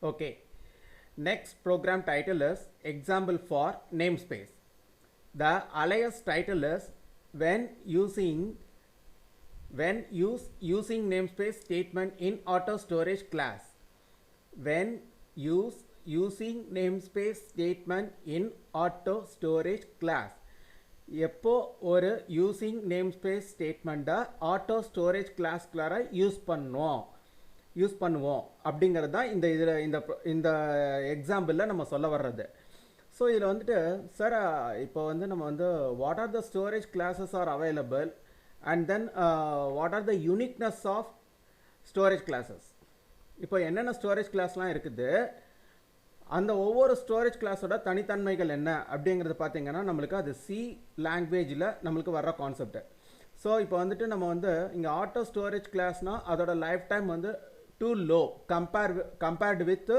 Okay. Next program title is example for namespace. The alias title is using namespace statement in auto storage class. When using namespace statement in auto storage class. எப்போ ஒரு using namespace ஸ்டேட்மெண்ட்டை auto storage கிளாஸ்குள்ளார use பண்ணுவோம் அப்படிங்கிறது தான் இந்த எக்ஸாம்பிளில் நம்ம சொல்ல வர்றது. ஸோ இதில் வந்துட்டு சார் இப்போ வந்து நம்ம வந்து what are the storage classes are available and then what are the uniqueness of storage classes. இப்போ என்னென்ன ஸ்டோரேஜ் கிளாஸ்லாம் இருக்குது, அந்த ஒவ்வொரு ஸ்டோரேஜ் கிளாஸோட தனித்தன்மைகள் என்ன அப்படிங்கிறது பார்த்தீங்கன்னா நம்மளுக்கு அது சி லாங்குவேஜில் நம்மளுக்கு வர்ற கான்செப்ட். ஸோ இப்போ வந்துட்டு நம்ம வந்து இங்கே ஆட்டோ ஸ்டோரேஜ் கிளாஸ்னால் அதோட லைஃப் டைம் வந்து too low compared with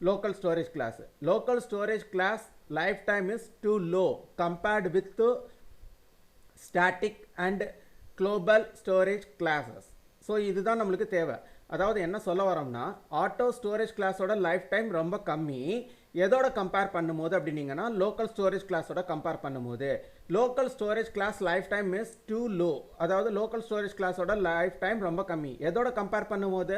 local storage class. Local storage class life time is too low compared with static and global storage classes. So இதுதான் நம்மளுக்கு தேவை. அதாவது என்ன சொல்ல வரோம்னா ஆட்டோ ஸ்டோரேஜ் கிளாஸோட லைஃப் டைம் ரொம்ப கம்மி. எதோட கம்பேர் பண்ணும்போது அப்படின்னீங்கன்னா லோக்கல் ஸ்டோரேஜ் கிளாஸோட கம்பேர் பண்ணும்போது local storage class life time is too low. அதாவது லோக்கல் ஸ்டோரேஜ் கிளாஸோட லைஃப் டைம் ரொம்ப கம்மி. எதோட கம்பேர் பண்ணும்போது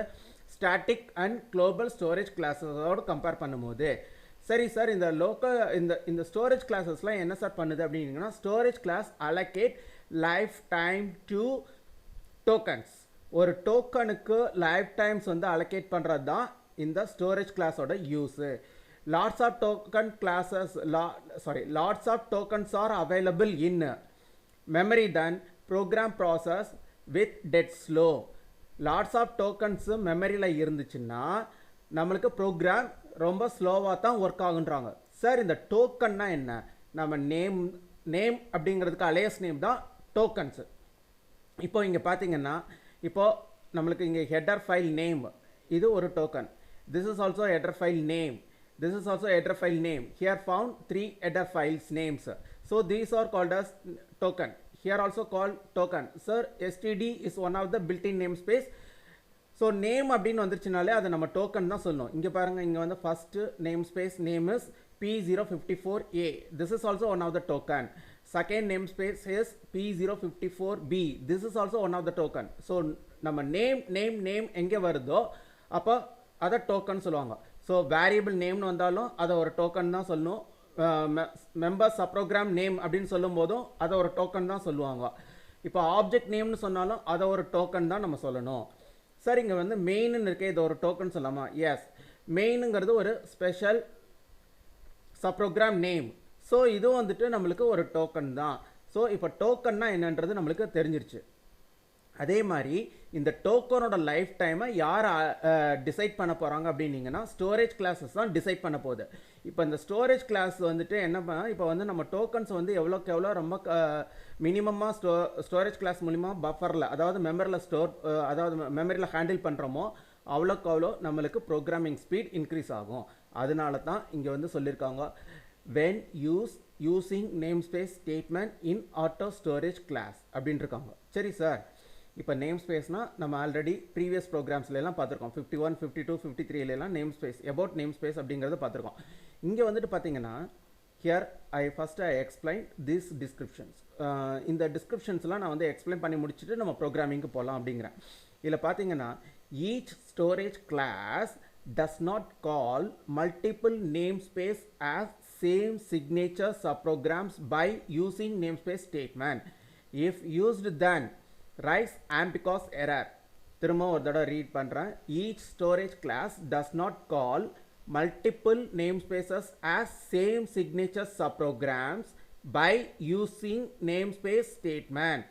ஸ்டாட்டிக் அண்ட் குளோபல் ஸ்டோரேஜ் கிளாஸஸோட கம்பேர் பண்ணும்போது. சரி சார், இந்த ஸ்டோரேஜ் கிளாஸஸ்லாம் என்ன சார் பண்ணுது அப்படின்னீங்கன்னா storage class allocate lifetime to tokens. ஒரு டோக்கனுக்கு லைஃப் டைம்ஸ் வந்து அலோகேட் பண்ணுறது தான் இந்த ஸ்டோரேஜ் கிளாஸோட use. Lots of tokens are available in memory then program process with dead slow. லாட்ஸ் ஆஃப் டோக்கன்ஸு மெமரியில் இருந்துச்சுன்னா நம்மளுக்கு ப்ரோக்ராம் ரொம்ப ஸ்லோவாக தான் ஒர்க் ஆகுன்றாங்க. சார் இந்த டோக்கன்னா என்ன? நம்ம நேம் அப்படிங்கிறதுக்கு அலையஸ் நேம் தான் டோக்கன்ஸு. இப்போ இங்கே பார்த்தீங்கன்னா இப்போ நம்மளுக்கு இங்கே ஹெட்டர் ஃபைல் நேம் இது ஒரு token. This is also header file name. This is also header file name. Here found 3 header files names. So these are called as token. Here also called token. Sir STD is one of the built in name space. So name அப்படின்னு வந்துருச்சுனாலே அதை நம்ம token தான் சொல்லணும். இங்கே பாருங்கள், இங்கே வந்து first name space name is P054A. This is also one of the token. Second namespace is P054B. This is also one of the token. So நம்ம நேம் எங்கே வருதோ அப்போ அதை டோக்கன் சொல்லுவாங்க. ஸோ வேரியபிள் நேம்னு வந்தாலும் அதை ஒரு டோக்கன் தான் சொல்லணும். மெம்பர் சப்ரோக்ராம் நேம் அப்படின்னு சொல்லும் போதும் அதை ஒரு டோக்கன் தான் சொல்லுவாங்க. இப்போ ஆப்ஜெக்ட் நேம்னு சொன்னாலும் அதை ஒரு டோக்கன் தான் நம்ம சொல்லணும். சார் இங்கே வந்து மெயின்னு இருக்கே, இது ஒரு டோக்கன் சொல்லாமா? எஸ், மெயினுங்கிறது ஒரு ஸ்பெஷல் சப்ரோக்ராம் நேம். ஸோ இது வந்துட்டு நம்மளுக்கு ஒரு டோக்கன் தான். ஸோ இப்போ டோக்கன்னா என்னன்றது நம்மளுக்கு தெரிஞ்சிருச்சு. அதே மாதிரி இந்த டோக்கனோட லைஃப் டைமை யார் டிசைட் பண்ண போகிறாங்க அப்படின்னீங்கன்னா ஸ்டோரேஜ் கிளாஸஸ் தான் டிசைட் பண்ண போகுது. இப்போ இந்த ஸ்டோரேஜ் கிளாஸ் வந்துட்டு என்ன இப்போ வந்து நம்ம டோக்கன்ஸ் வந்து எவ்வளோக்கு எவ்வளோ ரொம்ப மினிமமாக ஸ்டோரேஜ் கிளாஸ் மூலிமா பஃபரில் அதாவது மெமரியில் ஹேண்டில் பண்ணுறோமோ அவ்வளோக்கு அவ்வளோ நம்மளுக்கு ப்ரோக்ராமிங் ஸ்பீட் இன்க்ரீஸ் ஆகும். அதனால தான் இங்கே வந்து சொல்லியிருக்காங்க when using namespace statement in auto storage class அப்படின்னு இருக்காங்க. சரி சார், இப்போ நேம் ஸ்பேஸ்னால் நம்ம ஆல்ரெடி ப்ரீவியஸ் ப்ரோக்ராம்ஸ்லாம் பார்த்துருக்கோம். 51, 52, 53 name space about name space அப்படிங்கிறத பார்த்துருக்கோம். இங்கே வந்துட்டு பார்த்தீங்கன்னா here I explain this descriptions. இந்த டிஸ்கிரிப்ஷன்ஸ்லாம் நான் வந்து எக்ஸ்பிளைன் பண்ணி முடிச்சுட்டு நம்ம ப்ரோக்ராமிங்க்கு போகலாம் அப்படிங்கிறேன். இதில் பார்த்தீங்கன்னா each storage class does not call multiple namespace as same signature subprograms by using namespace statement. If used, then rise ambiguous error. திரும்ப ஒரு தடவை ரீட் பண்ணுறேன். each storage class does not call multiple namespaces as same signature subprograms by using namespace statement.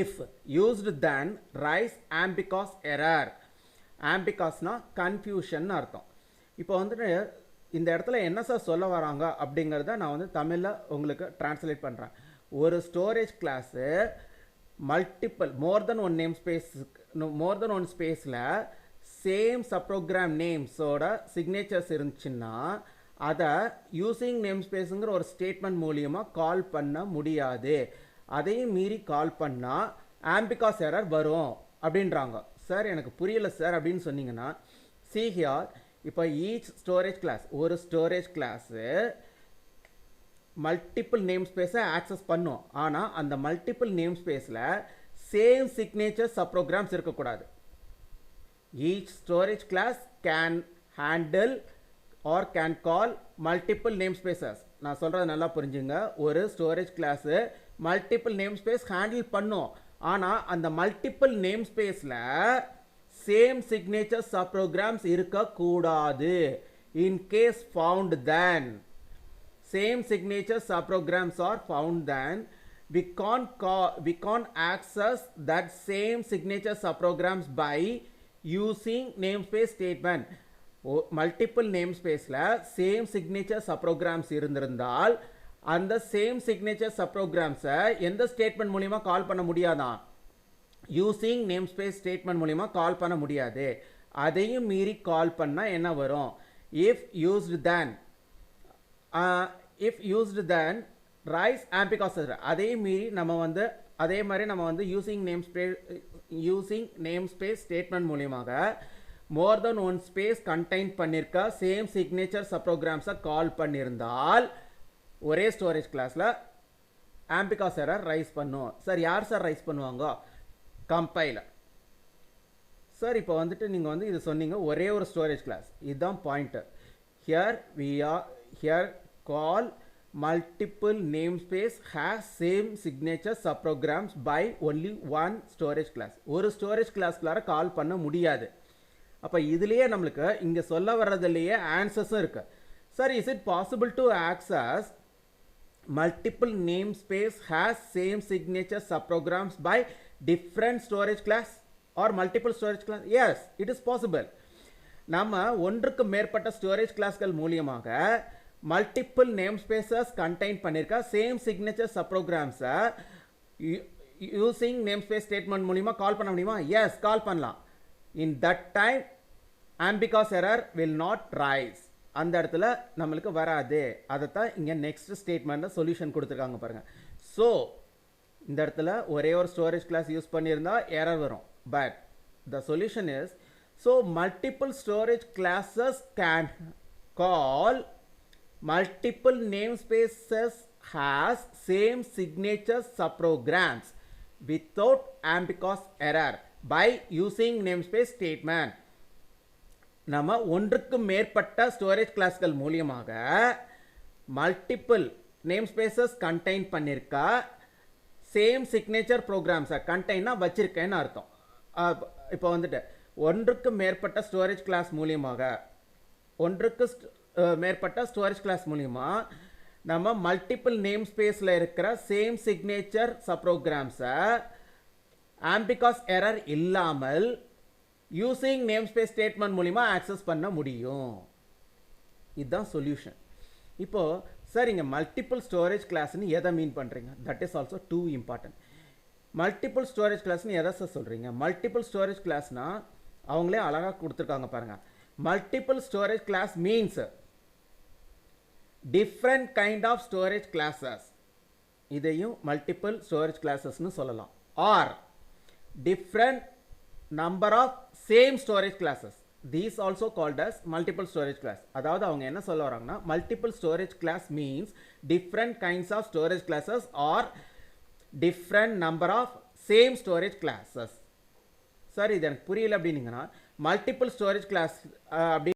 If used, then rise ambiguous error. ஆம்பிகாஸ்னா confusion அர்த்தம். இப்போ வந்துட்டு இந்த இடத்துல என்ன சார் சொல்ல வராங்க அப்படிங்கிறத நான் வந்து தமிழில் உங்களுக்கு டிரான்ஸ்லேட் பண்ணுறேன். ஒரு ஸ்டோரேஜ் கிளாஸு மோர் தென் ஒன் ஸ்பேஸில் சேம் சப்ரோக்ராம் நேம்ஸோட சிக்னேச்சர்ஸ் இருந்துச்சுன்னா அதை யூசிங் நேம் ஸ்பேஸுங்கிற ஒரு ஸ்டேட்மெண்ட் மூலியமாக கால் பண்ண முடியாது. அதையும் மீறி கால் பண்ணால் ஆம்பிகாஸ் எரர் வரும் அப்படின்றாங்க. சார் எனக்கு புரியல சார் அப்படின்னு சொன்னீங்கன்னா see here இப்போ ஈச் ஸ்டோரேஜ் கிளாஸ், ஒரு ஸ்டோரேஜ் கிளாஸு மல்டிபிள் நேம் ஸ்பேஸை ஆக்சஸ் பண்ணும். ஆனால் அந்த மல்டிபிள் நேம் ஸ்பேஸில் சேம் சிக்னேச்சர் சப்ரோக்ராம்ஸ் இருக்கக்கூடாது. Each storage class can handle or can call multiple name spaces. நான் சொல்கிறது நல்லா புரிஞ்சுங்க. ஒரு storage class multiple name space handle பண்ணும். ஆனால் அந்த மல்டிபிள் நேம் ஸ்பேஸில் சேம் சிக்னேச்சர் சப்ரோக்ராம்ஸ் இருக்கக்கூடாது. In case found then same signature subprograms are found, then we can't access that same signature subprograms by using namespace statement. Multiple namespace la same signature subprograms இருந்திருந்தால் அந்த same signature subprograms எந்த statement மூலமா கால் பண்ண முடியாதா? using namespace statement மூலமா கால் பண்ண முடியாது. அதையும் மீறி கால் பண்ணா என்ன வரும்? if used then if used then rise ambiguous. அதே மாதிரி நம்ம வந்து using namespace statement மூலமாக more than one space contain பண்ணிருக்க same signature subprograms கால் பண்ணியிருந்தால் ஒரே ஸ்டோரேஜ் கிளாஸ்ல ambiguous error ரைஸ் பண்ணும். சார் யார் சார் ரைஸ் பண்ணுவாங்க? கம்பைலர். சார் இப்போ வந்துட்டு நீங்கள் வந்து இது சொன்னீங்க ஒரே ஒரு ஸ்டோரேஜ் கிளாஸ், இதுதான் pointer. here call multiple namespace has same signature subprograms by only one storage class. ஒரு ஸ்டோரேஜ் கிளாஸ்க்குள்ளார கால் பண்ண முடியாது. அப்போ இதுலேயே நம்மளுக்கு இங்கே சொல்ல வர்றதுலேயே ஆன்சர்ஸும் இருக்கு. Sir is it possible to access multiple namespace has same signature subprograms by different storage class or multiple storage class? Yes, it is possible. நம்ம ஒன்றுக்கு மேற்பட்ட ஸ்டோரேஜ் கிளாஸ்கள் மூலியமாக மல்டிபிள் நேம் ஸ்பேசஸ் கண்டெயின் பண்ணியிருக்க சேம் சிக்னேச்சர் சப்ரோக்ராம்ஸை using name space statement மூலிமா call பண்ண முடியுமா? எஸ், கால் பண்ணலாம். In that time ambiguous error will not rise. அந்த இடத்துல நம்மளுக்கு வராது. அதைத்தான் இங்கே நெக்ஸ்ட் ஸ்டேட்மெண்ட்டில் சொல்யூஷன் கொடுத்துருக்காங்க பாருங்கள். ஸோ இந்த இடத்துல ஒரே ஒரு ஸ்டோரேஜ் கிளாஸ் யூஸ் பண்ணியிருந்தா எரர் வரும். But the solution is, so multiple storage classes can call multiple namespaces has same signature subprograms without ambiguous error by using namespace statement. நம்ம ஒன்றுக்கு மேற்பட்ட ஸ்டோரேஜ் கிளாஸ்கள் மூலியமாக மல்டிபிள் நேம்ஸ்பேசஸ் கண்டெயின் பண்ணியிருக்கா சேம் சிக்னேச்சர் ப்ரோக்ராம்ஸை கண்டெயினாக வச்சிருக்கேன்னு அர்த்தம். இப்போ வந்துட்டு ஒன்றுக்கு மேற்பட்ட ஸ்டோரேஜ் கிளாஸ் மூலியமாக மேற்பட்ட ஸ்டோரேஜ் கிளாஸ் மூலிமா நம்ம மல்டிபிள் நேம் ஸ்பேஸில் இருக்கிற சேம் சிக்னேச்சர் சப்ரோக்ராம்ஸை ambiguous எரர் இல்லாமல் யூசிங் நேம் ஸ்பேஸ் ஸ்டேட்மெண்ட் மூலிமா ஆக்சஸ் பண்ண முடியும். இதுதான் சொல்யூஷன். இப்போது சார் இங்கே மல்டிபிள் ஸ்டோரேஜ் கிளாஸ்ன்னு எதை மீன் பண்ணுறீங்க? That is also too important. Multiple storage கிளாஸ்ன்னு எதை சார் சொல்கிறீங்க? மல்டிபிள் ஸ்டோரேஜ் கிளாஸ்னால் அவங்களே அழகாக கொடுத்துருக்காங்க பாருங்கள். Multiple storage class means different kind of storage classes. இதையும் மல்டிபிள் ஸ்டோரேஜ் கிளாஸஸ்னு சொல்லலாம். or different number of same storage classes. These also called as multiple storage class. அதாவது அவங்க என்ன சொல்ல வராங்கன்னா multiple storage class means different kinds of storage classes or different number of same storage classes. Sir இது எனக்கு புரியல அப்படின்னீங்கன்னா multiple storage class அப்படி